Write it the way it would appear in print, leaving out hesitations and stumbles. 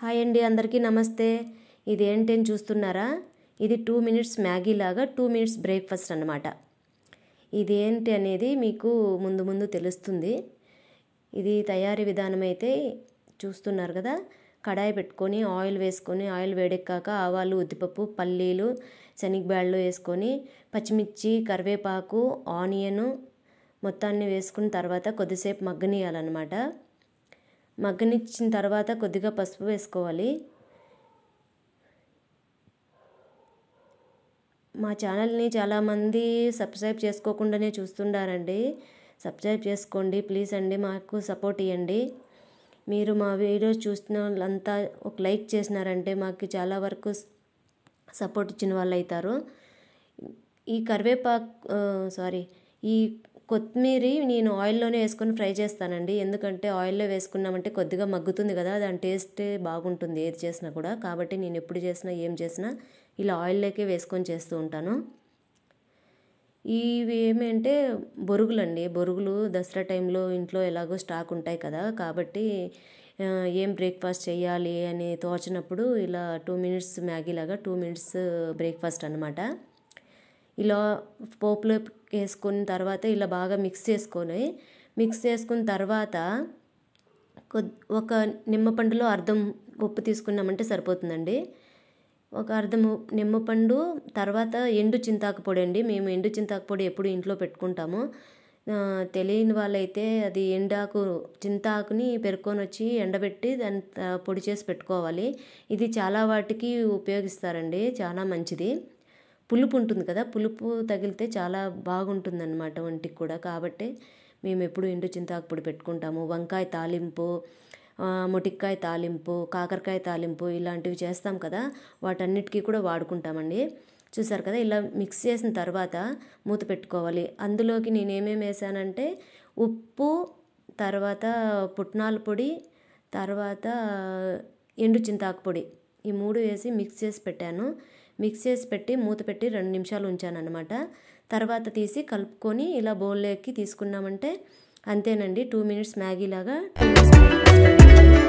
Hi అండి, అందరికీ నమస్తే. ఇది ఏంటని చూస్తున్నారా? ఇది 2 మినిట్స్ మ్యాగీ లాగా 2 మినిట్స్ బ్రేక్ఫాస్ట్ అన్నమాట. ఇది ఏంటి అనేది మీకు ముందు తెలుస్తుంది. ఇది తయారీ విధానం అయితే చూస్తున్నారు కదా. కడాయి పెట్టుకొని ఆయిల్ వేసుకొని, ఆయిల్ వేడెక్కాక ఆవాలు, ఉద్దిపప్పు, పల్లీలు, శనగబ్యాళ్ళు వేసుకొని పచ్చిమిర్చి, కరివేపాకు, ఆనియను మొత్తాన్ని వేసుకున్న తర్వాత కొద్దిసేపు మగ్గనియాలన్నమాట. మగ్గనిచ్చిన తర్వాత కొద్దిగా పసుపు వేసుకోవాలి. మా ఛానల్ని చాలామంది సబ్స్క్రైబ్ చేసుకోకుండానే చూస్తుండారండి. సబ్స్క్రైబ్ చేసుకోండి ప్లీజ్ అండి, మాకు సపోర్ట్ ఇవ్వండి. మీరు మా వీడియోస్ చూస్తున్న వాళ్ళంతా ఒక లైక్ చేసినారంటే మాకు చాలా వరకు సపోర్ట్ ఇచ్చిన వాళ్ళు అవుతారు. ఈ ఈ కొత్తిమీర నేను ఆయిల్లోనే వేసుకొని ఫ్రై చేస్తానండి. ఎందుకంటే ఆయిల్లో వేసుకున్నామంటే కొద్దిగా మగ్గుతుంది కదా, దాని టేస్ట్ బాగుంటుంది ఏది చేసినా కూడా. కాబట్టి నేను ఎప్పుడు చేసినా ఏం చేసినా ఇలా ఆయిల్లోకే వేసుకొని చేస్తూ ఉంటాను. ఇవి ఏమంటే బొరుగులండి. బొరుగులు దసరా టైంలో ఇంట్లో ఎలాగో స్టాక్ ఉంటాయి కదా, కాబట్టి ఏం బ్రేక్ఫాస్ట్ చేయాలి అని తోచినప్పుడు ఇలా 2 మినిట్స్ మ్యాగీ లాగా 2 మినిట్స్ బ్రేక్ఫాస్ట్ అన్నమాట. ఇలా పోపులో వేసుకున్న తర్వాత ఇలా బాగా మిక్స్ చేసుకున్న తర్వాత ఒక నిమ్మపండులో అర్ధం ఉప్పు తీసుకున్నామంటే సరిపోతుందండి. ఒక అర్ధం నిమ్మపండు, తర్వాత ఎండు చింతాకు పొడి అండి. మేము ఎండు చింతాకు పొడి ఎప్పుడు ఇంట్లో పెట్టుకుంటాము. తెలియని వాళ్ళైతే అది చింతాకుని పెరుక్కొని వచ్చి ఎండబెట్టి దాన్ని పొడి చేసి పెట్టుకోవాలి. ఇది చాలా వాటికి ఉపయోగిస్తారండి, చాలా మంచిది. పులుపు ఉంటుంది కదా, పులుపు తగిలితే చాలా బాగుంటుందన్నమాట ఒంటికి కూడా. కాబట్టి మేము ఎప్పుడు ఎండు చింతాకు పొడి పెట్టుకుంటాము. వంకాయ తాలింపు, మొటిక్కాయ తాలింపు, కాకరకాయ తాలింపు ఇలాంటివి చేస్తాం కదా, వాటన్నిటికీ కూడా వాడుకుంటామండి. చూసారు కదా, ఇలా మిక్స్ చేసిన తర్వాత మూత పెట్టుకోవాలి. అందులోకి నేను ఏమేమి వేసానంటే ఉప్పు, తర్వాత పుట్నాల పొడి, తర్వాత ఎండు చింతాకు పొడి, ఈ 3 వేసి మిక్స్ చేసి పెట్టాను. మిక్స్ చేసి పెట్టి మూత పెట్టి 2 నిమిషాలు ఉంచాను అన్నమాట. తర్వాత తీసి కలుపుకొని ఇలా బౌల్లోకి తీసుకున్నామంటే అంతేనండి, 2 మినిట్స్ మ్యాగీ లాగా 2 మినిట్స్